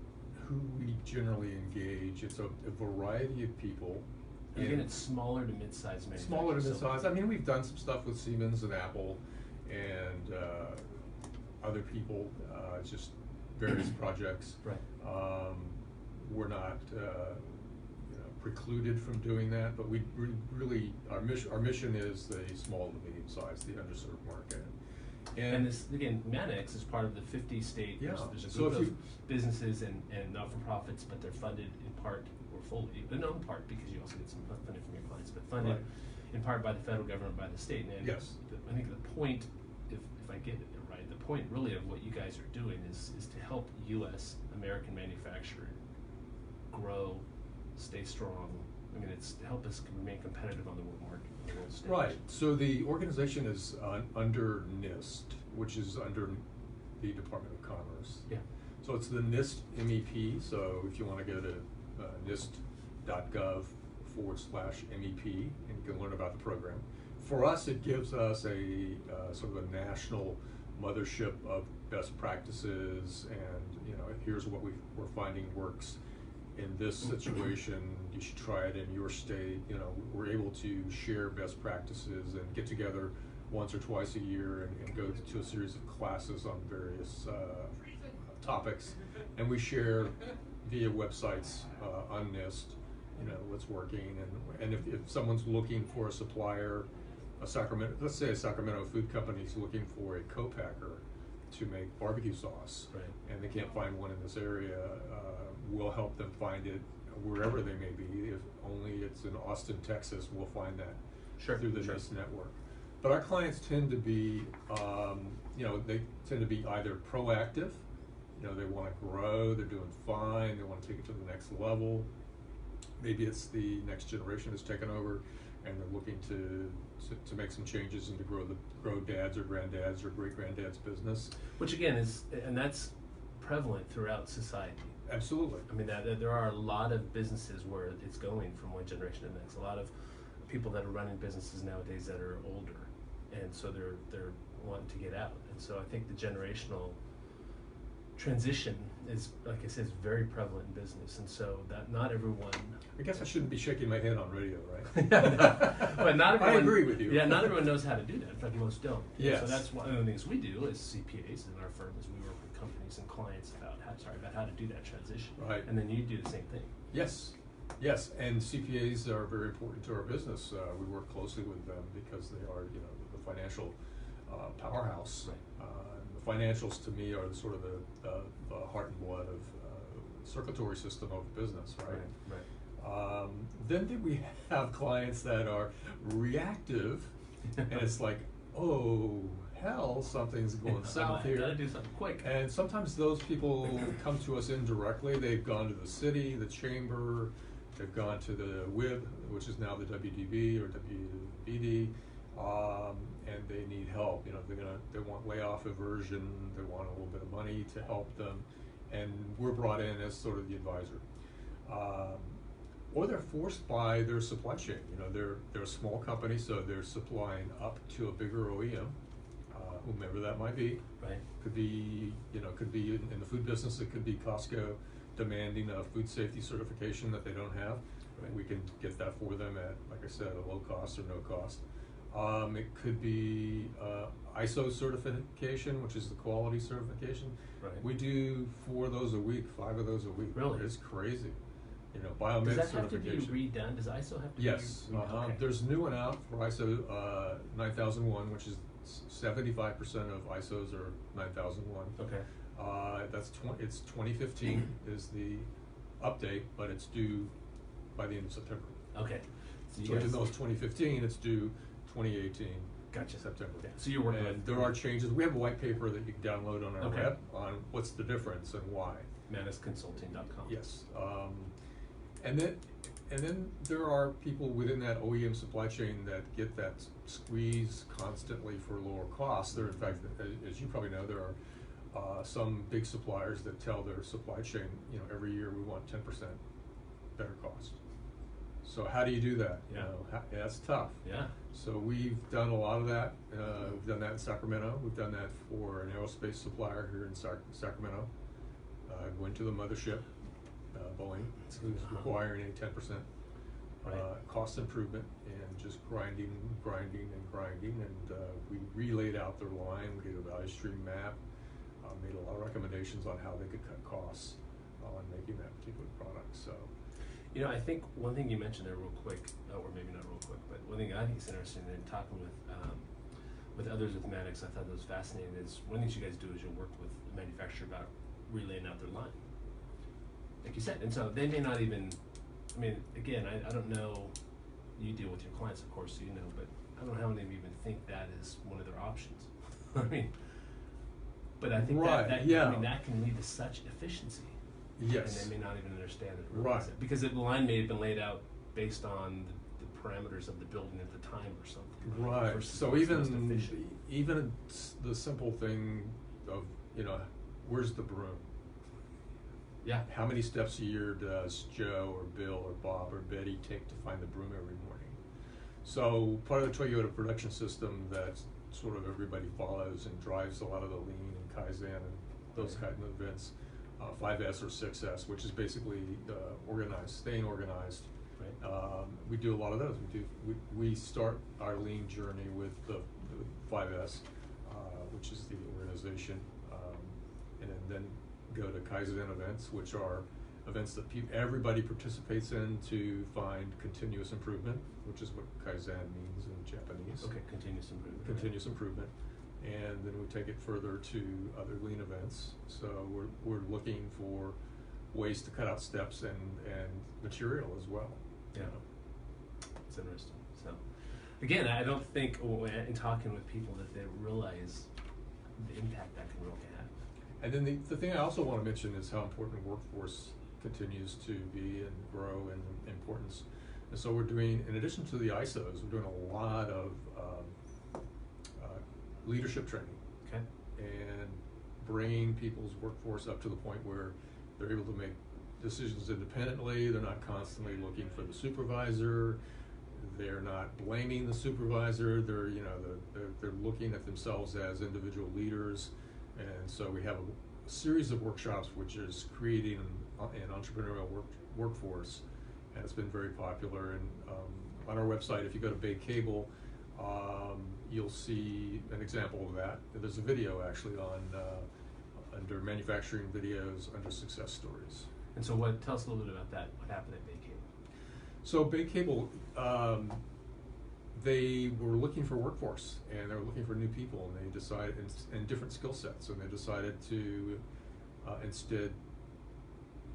who we generally engage, it's a variety of people.
Again, it's smaller to mid-sized manufacturers.
Smaller to mid-sized. I mean, we've done some stuff with Siemens and Apple and other people, just various projects.
Right.
We're not precluded from doing that, but we really, our mission is the small to medium-sized, the underserved market.
And this, again, Manex is part of the 50-state,
yeah.
There's a group of businesses and not-for-profits, but they're funded in part or fully, but not in part because you also get some funding from your clients, but funded
right.
in part by the federal government, by the state. And
yes.
I think the point, if I get it right, the point really of what you guys are doing is to help U.S. American manufacturing grow, stay strong. I mean, it's to help us remain competitive on the world market.
Right. So the organization is under NIST, which is under the Department of Commerce.
Yeah.
So it's the NIST MEP. So if you want to go to nist.gov/MEP, and you can learn about the program. For us, it gives us a sort of a national mothership of best practices, and here's what we're finding works in this situation. You should try it in your state. We're able to share best practices and get together once or twice a year and go to a series of classes on various topics, and we share via websites on NIST, what's working, and if someone's looking for a supplier, let's say a Sacramento food company is looking for a co-packer to make barbecue sauce,
right.
and they can't find one in this area, we'll help them find it wherever they may be. If only it's in Austin, Texas, we'll find that through the NIST network. But our clients tend to be, they tend to be either proactive, they want to grow, they're doing fine, they want to take it to the next level. Maybe it's the next generation has taken over, and they're looking to make some changes and to grow dad's or granddad's or great granddad's business.
Which again and that's prevalent throughout society.
Absolutely.
I mean, there are a lot of businesses where it's going from one generation to the next. A lot of people that are running businesses nowadays that are older, and so they're wanting to get out. And so I think the generational transition is, like I said, is very prevalent in business. And so that not everyone.
I guess I shouldn't be shaking my head on radio, right?
But not everyone.
I agree with you.
Yeah, not everyone knows how to do that. In fact, most don't.
Yes.
So that's one of the things we do as CPAs in our firm is we work with companies and clients about how to do that transition.
Right.
And then you do the same thing.
Yes. Yes, and CPAs are very important to our business. We work closely with them because they are, the financial powerhouse.
Right.
The financials, to me, are sort of the heart and blood of the circulatory system of business, right?
Right.
Then we have clients that are reactive, and it's like, oh, hell, something's going south here.
Gotta do something quick.
And sometimes those people come to us indirectly. They've gone to the city, the chamber, they've gone to the WIB, which is now the WDB or WBD, and they need help. They want layoff aversion, they want a little bit of money to help them, and we're brought in as sort of the advisor. or they're forced by their supply chain. You know, they're a small company, so they're supplying up to a bigger OEM, whomever that might be.
Right.
Could be, you know, could be in the food business. It could be Costco demanding a food safety certification that they don't have.
Right.
We can get that for them at, like I said, a low cost or no cost. It could be ISO certification, which is the quality certification.
Right.
We do 4 of those a week, 5 of those a week.
Really?
It's crazy. You know, biomed
Does that have to be
certification.
redone? Does ISO have to
Yes.
be redone? Okay.
There's a new one out for ISO 9001, which is 75% of ISOs are 9001.
Okay.
It's 2015 is the update, but it's due by the end of September.
Okay. So you
So
guys,
even though it's 2015, it's due 2018.
Gotcha.
September.
Yeah. So you're working
And
with
there are changes. We have a white paper that you can download on our
Okay.
web on what's the difference and why.
ManexConsulting.com.
Yes. And then there are people within that OEM supply chain that get that squeeze constantly for lower costs. There, in fact, as you probably know, there are some big suppliers that tell their supply chain, you know, every year we want 10% better cost. So how do you do that?
Yeah.
You know, that's tough.
Yeah.
So we've done a lot of that. We've done that in Sacramento. We've done that for an aerospace supplier here in Sacramento. Going to the mothership, Boeing, who's requiring a 10% cost improvement, and just grinding, and we relayed out their line. We did a value stream map, made a lot of recommendations on how they could cut costs on making that particular product. So,
You know, I think one thing you mentioned there real quick, or maybe not real quick, but one thing I think is interesting in talking with others with Manex, I thought that was fascinating, is one of the things you guys do is you'll work with the manufacturer about relaying out their line, like you said. And so they may not even, I mean, again, I don't know, you deal with your clients, of course, so you know, but I don't know how many of them even think that is one of their options. I mean, but I think that
yeah.
I mean, that can lead to such efficiency.
yes.
And they may not even understand it,
Right.
realize it, because the line may have been laid out based on the parameters of the building at the time or something.
Right.
Versus
So
what's most
even
efficient.
the simple thing of, you know, where's the broom?
Yeah.
How many steps a year does Joe or Bill or Bob or Betty take to find the broom every morning? So part of the Toyota production system that sort of everybody follows and drives a lot of the lean and Kaizen and those kind of events, 5S or 6S, which is basically organized, staying organized.
Right.
We do a lot of those. We start our lean journey with the 5S, which is the organization, and then go to Kaizen events, which are events that everybody participates in to find continuous improvement, which is what Kaizen means in Japanese.
Okay, continuous improvement.
Continuous improvement. And then we take it further to other lean events. So we're looking for ways to cut out steps and material as well.
Yeah. It's interesting. So, again, I don't think in talking with people that they realize the impact that can really have.
And then the thing I also want to mention is how important workforce continues to be and grow in importance. And so we're doing, in addition to the ISOs, we're doing a lot of leadership training.
Okay.
And bringing people's workforce up to the point where they're able to make decisions independently. They're not constantly looking for the supervisor. They're not blaming the supervisor. They're, you know, they're looking at themselves as individual leaders. And so we have a series of workshops which is creating an entrepreneurial workforce, and it's been very popular. And on our website, if you go to Bay Cable, you'll see an example of that. There's a video actually on under manufacturing videos under success stories.
And so tell us a little bit about that, what happened at Bay Cable.
So Bay Cable, they were looking for workforce, and they were looking for new people, and they decided, and different skill sets, and they decided to instead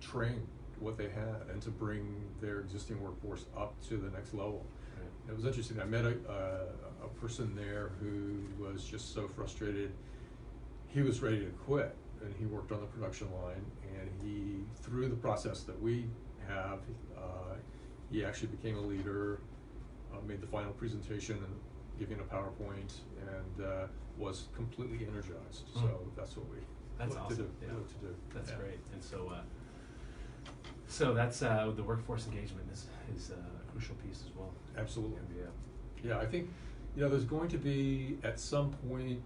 train what they had and to bring their existing workforce up to the next level. Right. It was interesting. I met a person there who was just so frustrated. He was ready to quit, and he worked on the production line, and he, through the process that we have, he actually became a leader, made the final presentation and giving a PowerPoint, and was completely energized. So that's what we
That's
look
awesome.
to do.
Yeah.
Look to do.
That's
Yeah.
great. And so So that's the workforce engagement is a crucial piece as well.
Absolutely.
Yeah.
Yeah, I think, there's going to be, at some point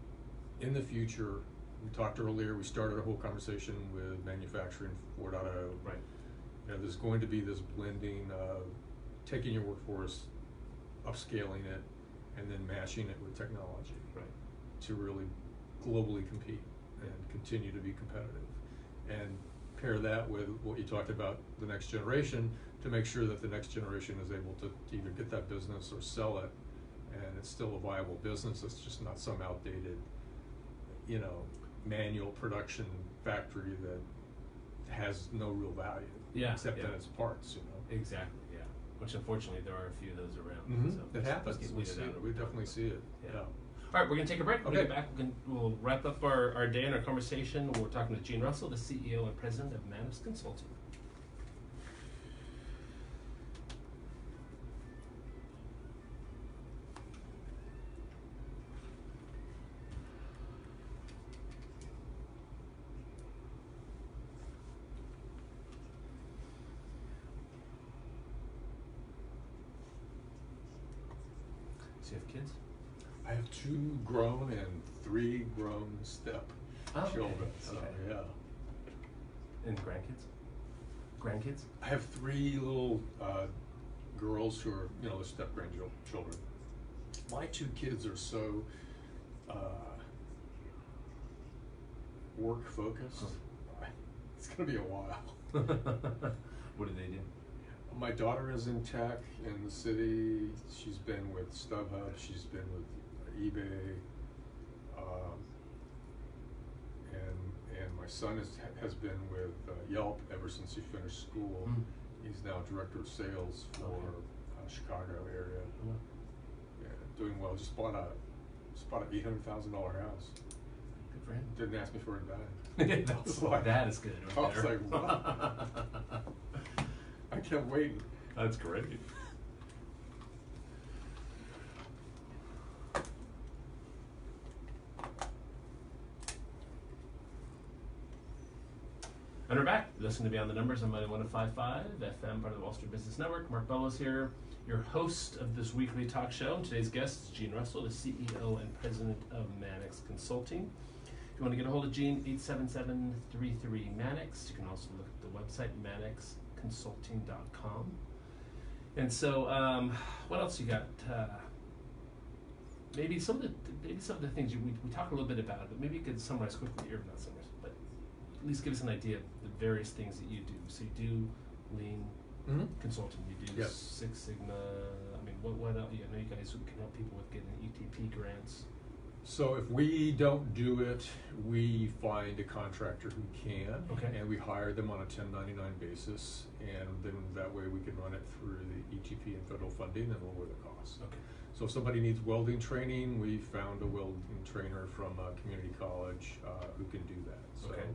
in the future, we talked earlier, we started a whole conversation with manufacturing 4.0.
Right.
There's going to be this blending of taking your workforce, upscaling it, and then matching it with technology.
Right.
To really globally compete and continue to be competitive. And pair that with what you talked about, the next generation, to make sure that the next generation is able to either get that business or sell it, and it's still a viable business. It's just not some outdated, manual production factory that has no real value.
Yeah,
except
yeah.
in its parts.
Exactly. Yeah. Which unfortunately there are a few of those around.
Mm-hmm.
So
It happens.
let's get
We
weeded
see
out
it.
over
We
time.
definitely see it.
Yeah.
Yeah.
All right, we're going to take a break. When we
Okay.
get back, we'll wrap up our day and our conversation. We're talking with Gene Russell, the CEO and President of Manex Consulting. So you have kids?
I have 2 grown and 3 grown step children. So
Okay.
yeah.
And grandkids? Grandkids?
I have 3 little girls who are, the step grandchildren. My 2 kids are so work focused. It's gonna be a while.
What do they do?
My daughter is in tech in the city. She's been with StubHub. She's been with eBay. And my son has been with Yelp ever since he finished school.
Mm.
He's now director of sales for Chicago area.
Mm.
Yeah, doing well. Just bought a $800,000 house.
Good for him.
Didn't ask me for a dime.
That is good.
I
Right
was
there.
like, what? I kept waiting.
That's great. And we're back. Listen to Beyond the Numbers on Money 105.5 FM, part of the Wall Street Business Network. Mark Bellows here, your host of this weekly talk show. And today's guest is Gene Russell, the CEO and President of Manex Consulting. If you want to get a hold of Gene, 877-33-MANEX. You can also look at the website, manexconsulting.com. And so, what else you got? Maybe some of the things we talk a little bit about, but maybe you could summarize quickly, or not summarize, but at least give us an idea of the various things that you do. So you do lean consulting, you do
Yes.
Six Sigma. I mean, what else? I know you guys can help people with getting ETP grants.
So if we don't do it, we find a contractor who can,
Okay.
and we hire them on a 1099 basis, and then that way we can run it through the ETP and federal funding and lower the cost.
Okay.
So if somebody needs welding training, we found a welding trainer from a community college who can do that. So
Okay.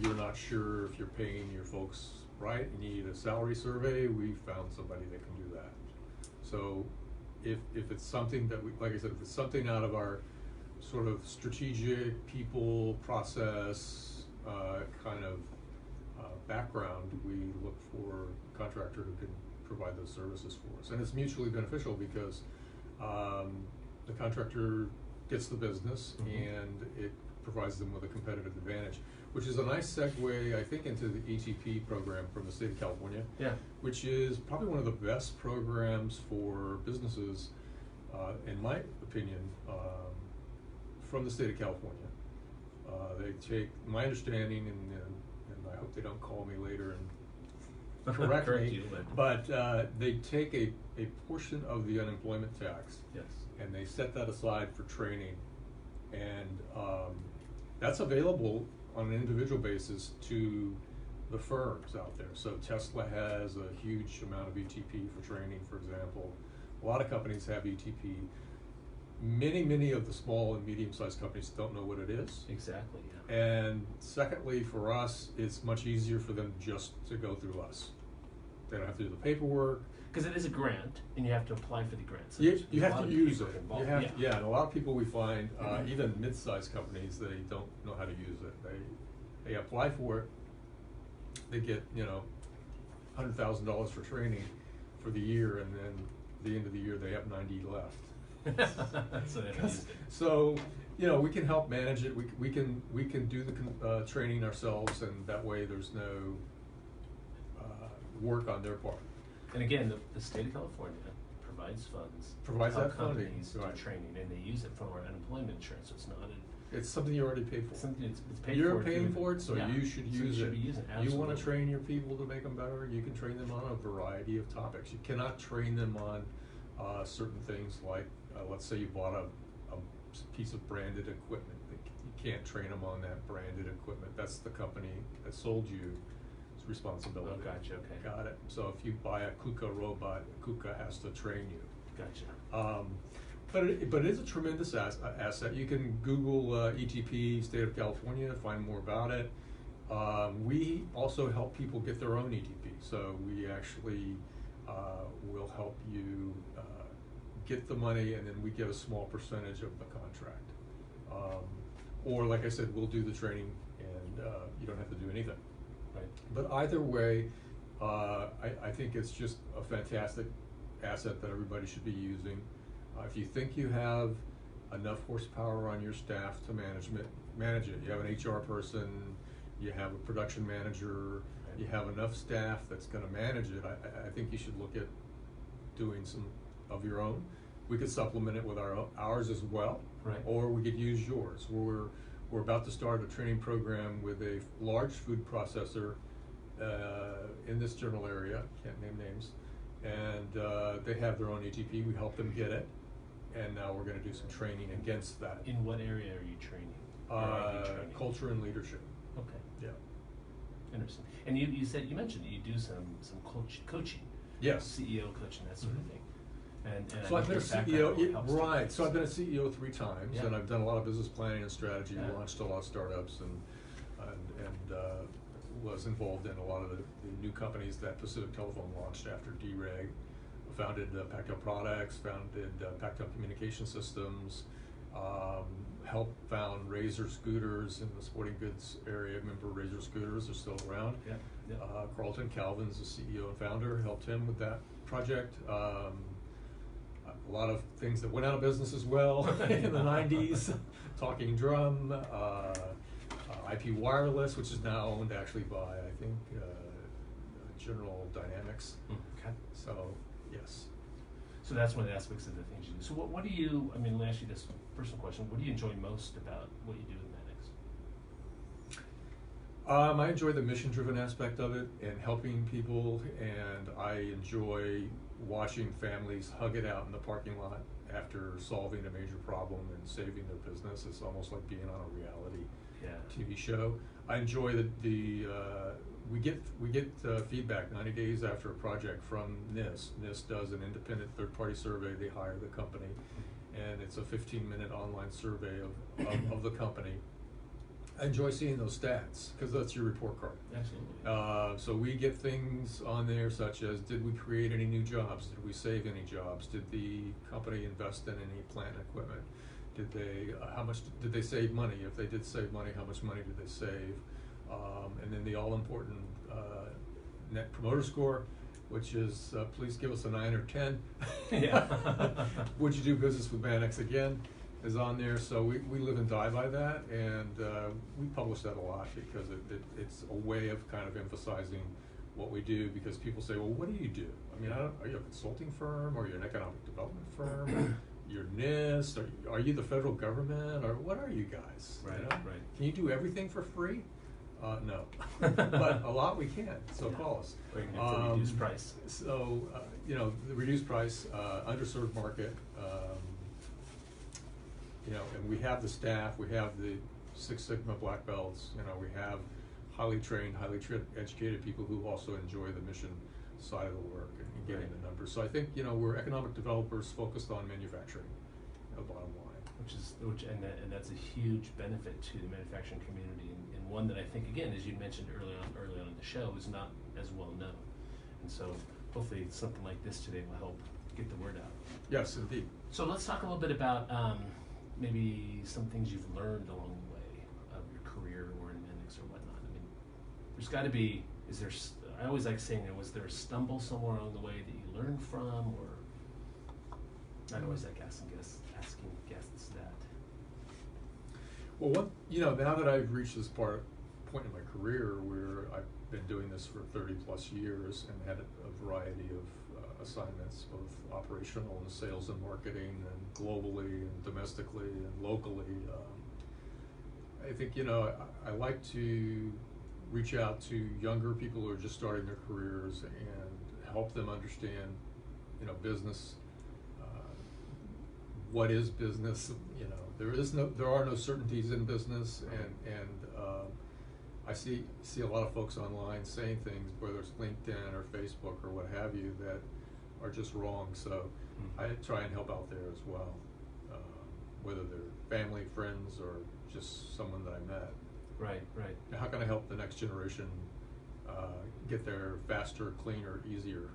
You're not sure if you're paying your folks right and you need a salary survey, we found somebody that can do that. So if it's something that we, like I said, if it's something out of our sort of strategic people process kind of background, we look for a contractor who can provide those services for us. And it's mutually beneficial because the contractor gets the business and it provides them with a competitive advantage, which is a nice segue, I think, into the ETP program from the state of California.
Yeah.
Which is probably one of the best programs for businesses, in my opinion, from the state of California. They take, my understanding, and I hope they don't call me later and correct me,
you,
but they take a portion of the unemployment tax
yes.
and they set that aside for training, and that's available on an individual basis to the firms out there. So Tesla has a huge amount of ETP for training, for example. A lot of companies have ETP. Many of the small and medium-sized companies don't know what it is.
Exactly. Yeah.
And secondly, for us, it's much easier for them just to go through us. They don't have to do the paperwork.
Because it is a grant, and you have to apply for the grant. So
You
there's a
have
lot
to
of
use
people
it.
involved.
You have
yeah.
and a lot of people we find, even mid-sized companies, they don't know how to use it. They apply for it, they get, $100,000 for training for the year, and then at the end of the year they have 90 left.
So they haven't used it.
So, we can help manage it. We can do the training ourselves, and that way there's no work on their part.
And again, the state of California provides funds.
Provides
to help
that funding,
companies do
right.
training, and they use it for our unemployment insurance. So it's not
It's something you already paid for.
something it's paid
You're
for.
paying
through-
for it, so
yeah.
you should
So
use
you
it.
should be using it.
You want to
Absolutely.
train your people to make them better, you can train them on a variety of topics. You cannot train them on certain things like, let's say you bought a piece of branded equipment. You can't train them on that branded equipment. That's the company that sold you responsibility.
Oh, gotcha, okay.
Got it. So if you buy a KUKA robot, KUKA has to train you.
Gotcha.
But it is a tremendous asset. You can Google ETP, State of California, find more about it. We also help people get their own ETP. So we actually will help you get the money, and then we get a small percentage of the contract. Or like I said, we'll do the training, and you don't have to do anything.
Right.
But either way, I think it's just a fantastic asset that everybody should be using. If you think you have enough horsepower on your staff to manage it, you have an HR person, you have a production manager, you have enough staff that's going to manage it, I think you should look at doing some of your own. We could supplement it with ours as well,
Right.
or we could use yours. We're about to start a training program with a large food processor in this general area, can't name names, and they have their own ETP. We help them get it, and now we're going to do some training against that.
In what area are you training? Or are you training?
Culture and leadership.
Okay.
Yeah.
Interesting. And you mentioned that you do some coaching.
Yes.
CEO coaching, that sort of thing. And
So I've been a CEO, right? So I've been a
CEO.
CEO 3 times,
Yeah.
and I've done a lot of business planning and strategy.
Yeah.
Launched a lot of startups, and was involved in a lot of the new companies that Pacific Telephone launched after dereg. Founded Pactel Products, founded Pactel Communication Systems, helped found Razor Scooters in the sporting goods area. Remember Razor Scooters are still around.
Yeah. Yeah.
Carlton Calvin's the CEO and founder, helped him with that project. A lot of things that went out of business as well in the 90s. Talking Drum, IP Wireless, which is now owned actually by, I think, General Dynamics.
Okay.
So, yes.
So that's one of the aspects of the things you do. So what do you, let me ask you this personal question. What do you enjoy most about what you do with Manex?
I enjoy the mission-driven aspect of it and helping people, and I enjoy watching families hug it out in the parking lot after solving a major problem and saving their business. It's almost like being on a reality TV show. I enjoy we get feedback 90 days after a project from NIST. NIST does an independent third-party survey. They hire the company, and it's a 15-minute online survey of the company. I enjoy seeing those stats because that's your report card.
Absolutely.
So we get things on there such as, did we create any new jobs? Did we save any jobs? Did the company invest in any plant equipment? Did they, how much did they save money? If they did save money, how much money did they save? And then the all-important Net Promoter Score, which is please give us a 9 or 10.
Yeah.
Would you do business with Manex again? Is on there, so we live and die by that, and we publish that a lot because it's a way of kind of emphasizing what we do, because people say, well, what do you do? I mean, are you a consulting firm, or you're an economic development firm? You're NIST, are you the federal government, or what are you guys?
Right,
you know?
right.
Can you do everything for free? No, but a lot we can, so
Yeah.
call us.
Or you can get for reduced price.
So, the reduced price, underserved market, and we have the staff, we have the Six Sigma black belts, we have highly trained, educated people who also enjoy the mission side of the work and getting the numbers. So I think, we're economic developers focused on manufacturing, bottom line.
And that's a huge benefit to the manufacturing community, and one that I think, again, as you mentioned early on in the show, is not as well known. And so hopefully something like this today will help get the word out.
Yes, indeed.
So let's talk a little bit about maybe some things you've learned along the way of your career or in Manex or whatnot. I mean, there's got to be, is there? I always like saying, was there a stumble somewhere along the way that you learned from, or I always like asking guests that.
Well, now that I've reached this point in my career where I've been doing this for 30 plus years and had a variety of assignments, both operational and sales and marketing, and globally and domestically and locally, I think, I like to reach out to younger people who are just starting their careers and help them understand, business. What is business? There are no certainties in business, and I see a lot of folks online saying things, whether it's LinkedIn or Facebook or what have you, that are just wrong. So I try and help out there as well, whether they're family, friends, or just someone that I met.
Right.
How can I help the next generation get there faster, cleaner, easier?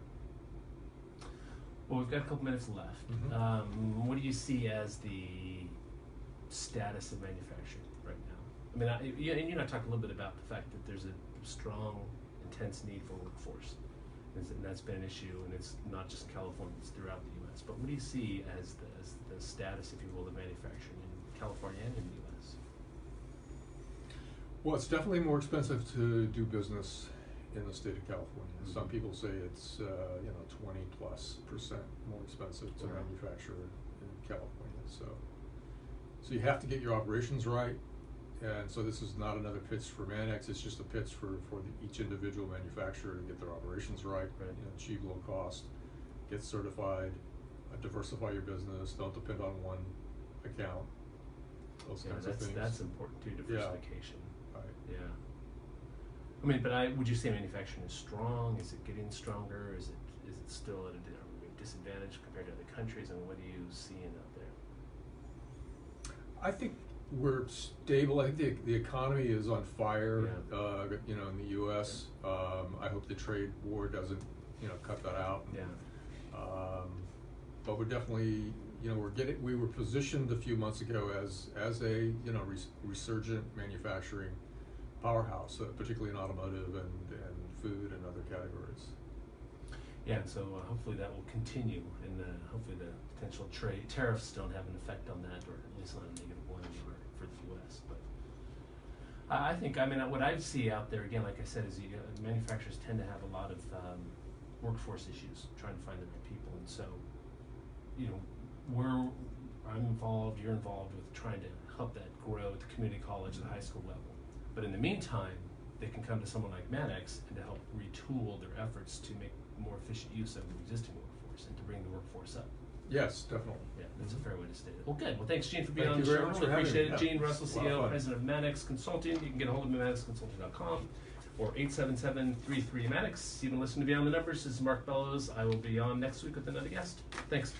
Well, we've got a couple minutes left.
Mm-hmm.
What do you see as the status of manufacturing right now? I mean, and you and I talked a little bit about the fact that there's a strong, intense need for workforce, and that's been an issue, and it's not just in California; it's throughout the U.S. But what do you see as the status, if you will, of manufacturing in California and in the U.S.?
Well, it's definitely more expensive to do business in the state of California.
Mm-hmm.
Some people say it's 20+% more expensive to manufacture in California. So you have to get your operations right, and so this is not another pitch for Manex. It's just a pitch for each individual manufacturer to get their operations right. Achieve low cost, get certified, diversify your business. Don't depend on one account. Those kinds of things. That's
important too. Diversification.
Yeah. Right.
Yeah. I mean, but would you say manufacturing is strong? Is it getting stronger? Is it still at a disadvantage compared to other countries? And what are you seeing out there?
I think we're stable. I think the economy is on fire.
Yeah.
In the U.S. I hope the trade war doesn't, cut that out.
Yeah.
But we're definitely, we were positioned a few months ago as a resurgent manufacturing powerhouse, particularly in automotive and food and other categories.
Yeah, so hopefully that will continue, and hopefully the potential tariffs don't have an effect on that, or at least not a negative one for the U.S. But I think, what I see out there, again, like I said, is manufacturers tend to have a lot of workforce issues, trying to find the right people, and so, I'm involved, you're involved with trying to help that grow at the community college, the high school level. But in the meantime, they can come to someone like Manex and to help retool their efforts to make more efficient use of the existing workforce and to bring the workforce up.
Yes, definitely.
Yeah, that's a fair way to state it. Well, good. Well, thanks, Gene, for being on the
show.
Really appreciate it. Gene Russell,
It's a lot of
CEO,
fun.
President of Manex Consulting. You can get a hold of me at manexconsulting.com or 877-33-MANEX. You've been listening to Beyond the Numbers. This is Mark Bellows. I will be on next week with another guest. Thanks.